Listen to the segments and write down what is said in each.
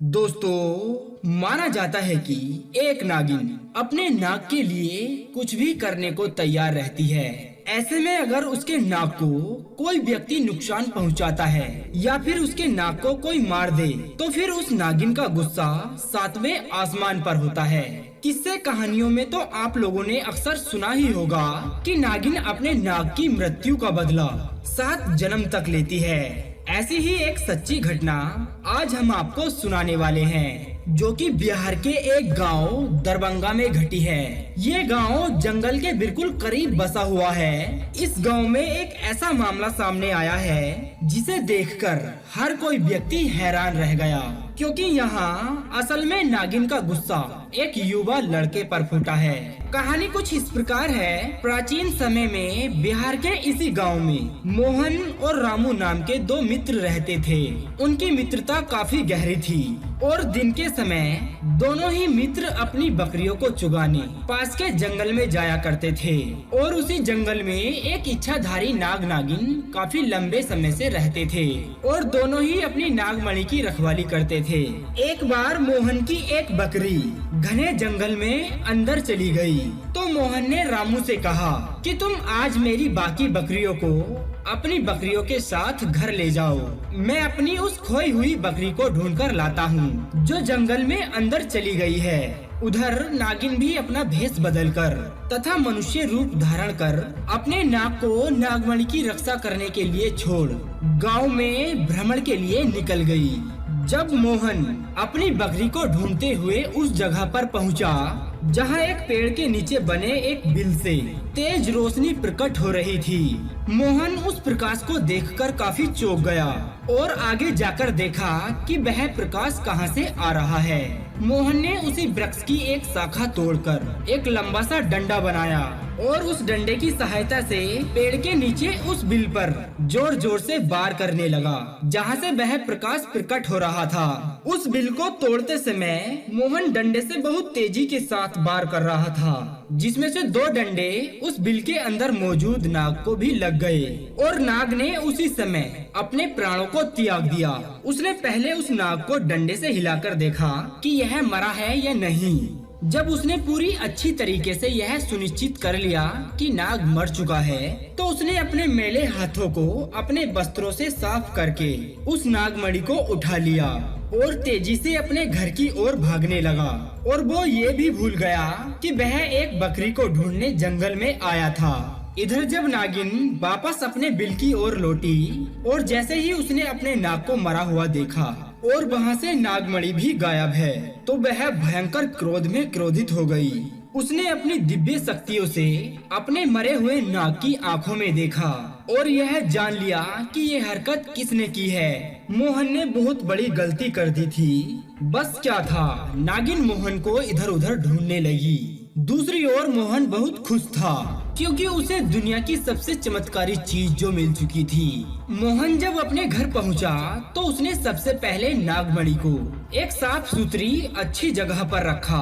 दोस्तों, माना जाता है कि एक नागिन अपने नाक के लिए कुछ भी करने को तैयार रहती है। ऐसे में अगर उसके नाक को कोई व्यक्ति नुकसान पहुंचाता है या फिर उसके नाक को कोई मार दे तो फिर उस नागिन का गुस्सा सातवें आसमान पर होता है। किस्से कहानियों में तो आप लोगों ने अक्सर सुना ही होगा कि नागिन अपने नाक की मृत्यु का बदला 7 जन्म तक लेती है। ऐसी ही एक सच्ची घटना आज हम आपको सुनाने वाले हैं, जो कि बिहार के एक गांव दरभंगा में घटी है। ये गांव जंगल के बिल्कुल करीब बसा हुआ है। इस गांव में एक ऐसा मामला सामने आया है जिसे देखकर हर कोई व्यक्ति हैरान रह गया, क्योंकि यहाँ असल में नागिन का गुस्सा एक युवा लड़के पर फूटा है। कहानी कुछ इस प्रकार है। प्राचीन समय में बिहार के इसी गांव में मोहन और रामू नाम के 2 मित्र रहते थे। उनकी मित्रता काफी गहरी थी और दिन के समय दोनों ही मित्र अपनी बकरियों को चुगाने पास के जंगल में जाया करते थे। और उसी जंगल में एक इच्छाधारी नाग नागिन काफी लंबे समय से रहते थे और दोनों ही अपनी नागमणि की रखवाली करते थे। एक बार मोहन की एक बकरी घने जंगल में अंदर चली गई, तो मोहन ने रामू से कहा कि तुम आज मेरी बाकी बकरियों को अपनी बकरियों के साथ घर ले जाओ। मैं अपनी उस खोई हुई बकरी को ढूंढकर लाता हूँ जो जंगल में अंदर चली गई है। उधर नागिन भी अपना भेष बदलकर तथा मनुष्य रूप धारण कर अपने नाग को नागमणि की रक्षा करने के लिए छोड़ गांव में भ्रमण के लिए निकल गई। जब मोहन अपनी बकरी को ढूंढते हुए उस जगह पर पहुंचा जहां एक पेड़ के नीचे बने एक बिल से तेज रोशनी प्रकट हो रही थी, मोहन उस प्रकाश को देखकर काफी चौंक गया और आगे जाकर देखा कि वह प्रकाश कहां से आ रहा है। मोहन ने उसी वृक्ष की एक शाखा तोड़कर एक लंबा सा डंडा बनाया और उस डंडे की सहायता से पेड़ के नीचे उस बिल पर जोर जोर से वार करने लगा जहां से वह प्रकाश प्रकट हो रहा था। उस बिल को तोड़ते समय मोहन डंडे से बहुत तेजी के साथ वार कर रहा था, जिसमें से 2 डंडे उस बिल के अंदर मौजूद नाग को भी लग गए और नाग ने उसी समय अपने प्राणों को त्याग दिया। उसने पहले उस नाग को डंडे से हिलाकर देखा कि यह मरा है या नहीं। जब उसने पूरी अच्छी तरीके से यह सुनिश्चित कर लिया कि नाग मर चुका है, तो उसने अपने मैले हाथों को अपने वस्त्रों से साफ करके उस नागमणि को उठा लिया और तेजी से अपने घर की ओर भागने लगा। और वो ये भी भूल गया कि वह एक बकरी को ढूंढने जंगल में आया था। इधर जब नागिन वापस अपने बिल की ओर लौटी और जैसे ही उसने अपने नाग को मरा हुआ देखा और वहाँ से नागमणि भी गायब है, तो वह भयंकर क्रोध में क्रोधित हो गई। उसने अपनी दिव्य शक्तियों से अपने मरे हुए नाग की आंखों में देखा और यह जान लिया कि ये हरकत किसने की है। मोहन ने बहुत बड़ी गलती कर दी थी। बस क्या था, नागिन मोहन को इधर उधर ढूंढने लगी। दूसरी ओर मोहन बहुत खुश था क्योंकि उसे दुनिया की सबसे चमत्कारी चीज जो मिल चुकी थी। मोहन जब अपने घर पहुंचा तो उसने सबसे पहले नागमणि को एक साफ सुथरी अच्छी जगह पर रखा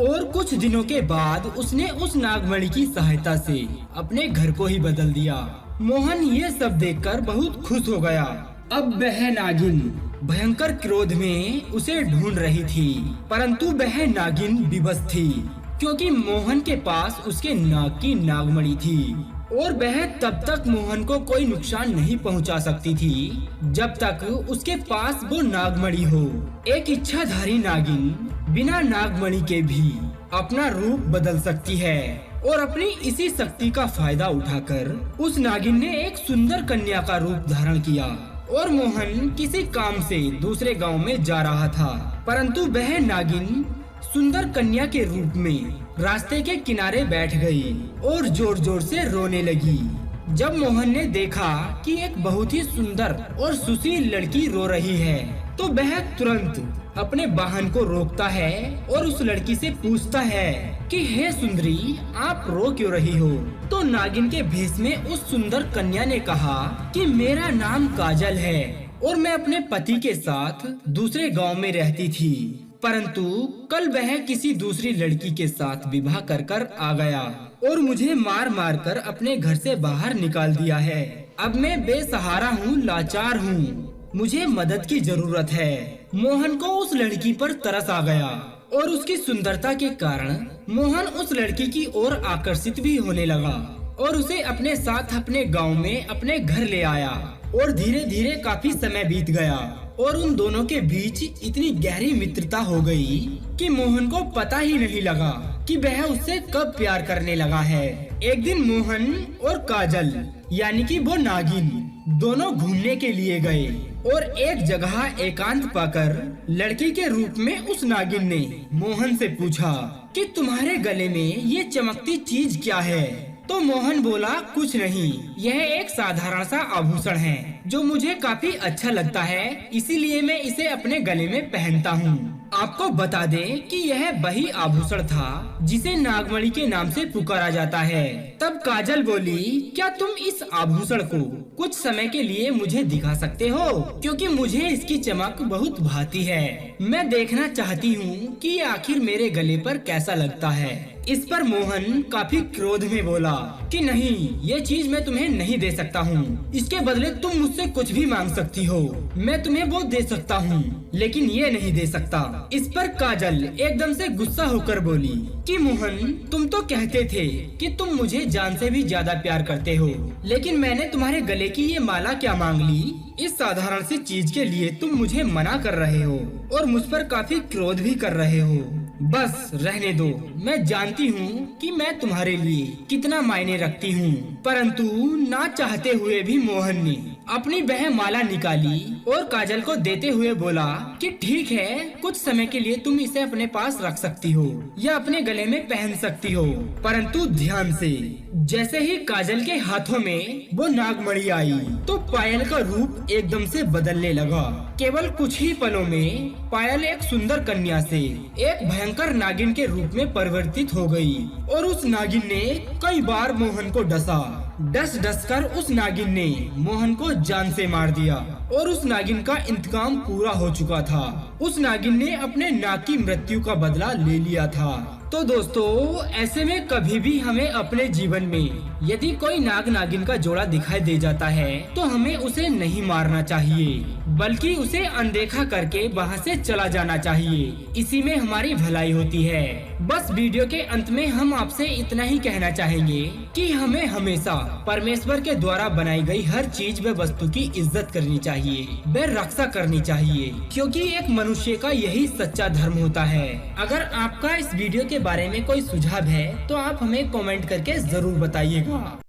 और कुछ दिनों के बाद उसने उस नागमणि की सहायता से अपने घर को ही बदल दिया। मोहन ये सब देखकर बहुत खुश हो गया। अब वह नागिन भयंकर क्रोध में उसे ढूंढ रही थी, परंतु वह नागिन विवश थी क्योंकि मोहन के पास उसके नाग की नागमणि थी और वह तब तक मोहन को कोई नुकसान नहीं पहुंचा सकती थी जब तक उसके पास वो नागमणि हो। एक इच्छाधारी नागिन बिना नागमणि के भी अपना रूप बदल सकती है और अपनी इसी शक्ति का फायदा उठाकर उस नागिन ने एक सुंदर कन्या का रूप धारण किया। और मोहन किसी काम से दूसरे गांव में जा रहा था, परंतु वह नागिन सुंदर कन्या के रूप में रास्ते के किनारे बैठ गई और जोर जोर से रोने लगी। जब मोहन ने देखा कि एक बहुत ही सुंदर और सुशील लड़की रो रही है, तो वह तुरंत अपने वाहन को रोकता है और उस लड़की से पूछता है कि हे सुंदरी, आप रो क्यों रही हो? तो नागिन के भेष में उस सुंदर कन्या ने कहा कि मेरा नाम काजल है और मैं अपने पति के साथ दूसरे गांव में रहती थी, परंतु कल वह किसी दूसरी लड़की के साथ विवाह कर आ गया और मुझे मार मार कर अपने घर से बाहर निकाल दिया है। अब मैं बेसहारा हूँ, लाचार हूँ, मुझे मदद की जरूरत है। मोहन को उस लड़की पर तरस आ गया और उसकी सुंदरता के कारण मोहन उस लड़की की ओर आकर्षित भी होने लगा और उसे अपने साथ अपने गांव में अपने घर ले आया। और धीरे धीरे काफी समय बीत गया और उन दोनों के बीच इतनी गहरी मित्रता हो गई कि मोहन को पता ही नहीं लगा कि वह उससे कब प्यार करने लगा है। एक दिन मोहन और काजल यानी कि वो नागिन दोनों घूमने के लिए गए और एक जगह एकांत पाकर लड़की के रूप में उस नागिन ने मोहन से पूछा कि तुम्हारे गले में ये चमकती चीज क्या है। तो मोहन बोला, कुछ नहीं, यह एक साधारण सा आभूषण है जो मुझे काफी अच्छा लगता है, इसीलिए मैं इसे अपने गले में पहनता हूँ। आपको बता दें कि यह वही आभूषण था जिसे नागमणि के नाम से पुकारा जाता है। तब काजल बोली, क्या तुम इस आभूषण को कुछ समय के लिए मुझे दिखा सकते हो, क्योंकि मुझे इसकी चमक बहुत भाती है। मैं देखना चाहती हूँ कि ये आखिर मेरे गले पर कैसा लगता है। इस पर मोहन काफी क्रोध में बोला कि नहीं, ये चीज मैं तुम्हें नहीं दे सकता हूँ। इसके बदले तुम मुझसे कुछ भी मांग सकती हो, मैं तुम्हें वो दे सकता हूँ, लेकिन ये नहीं दे सकता। इस पर काजल एकदम से गुस्सा होकर बोली कि मोहन, तुम तो कहते थे कि तुम मुझे जान से भी ज्यादा प्यार करते हो, लेकिन मैंने तुम्हारे गले की ये माला क्या मांग ली। इस साधारण सी चीज के लिए तुम मुझे मना कर रहे हो और मुझ पर काफी क्रोध भी कर रहे हो। बस रहने दो, मैं जानती हूँ कि मैं तुम्हारे लिए कितना मायने रखती हूँ। परंतु ना चाहते हुए भी मोहन ने अपनी वह माला निकाली और काजल को देते हुए बोला कि ठीक है, कुछ समय के लिए तुम इसे अपने पास रख सकती हो या अपने गले में पहन सकती हो, परंतु ध्यान से। जैसे ही काजल के हाथों में वो नागमणि आई तो पायल का रूप एकदम से बदलने लगा। केवल कुछ ही पलों में पायल एक सुंदर कन्या से एक भयंकर नागिन के रूप में परिवर्तित हो गई और उस नागिन ने कई बार मोहन को डसा। डस कर उस नागिन ने मोहन को जान से मार दिया और उस नागिन का इंतकाम पूरा हो चुका था। उस नागिन ने अपने नाग की मृत्यु का बदला ले लिया था। तो दोस्तों, ऐसे में कभी भी हमें अपने जीवन में यदि कोई नाग नागिन का जोड़ा दिखाई दे जाता है तो हमें उसे नहीं मारना चाहिए, बल्कि उसे अनदेखा करके वहाँ से चला जाना चाहिए। इसी में हमारी भलाई होती है। बस वीडियो के अंत में हम आपसे इतना ही कहना चाहेंगे कि हमें हमेशा परमेश्वर के द्वारा बनाई गई हर चीज व वस्तु की इज्जत करनी चाहिए, व रक्षा करनी चाहिए, क्योंकि एक मनुष्य का यही सच्चा धर्म होता है। अगर आपका इस वीडियो के बारे में कोई सुझाव है तो आप हमें कमेंट करके जरूर बताइएगा।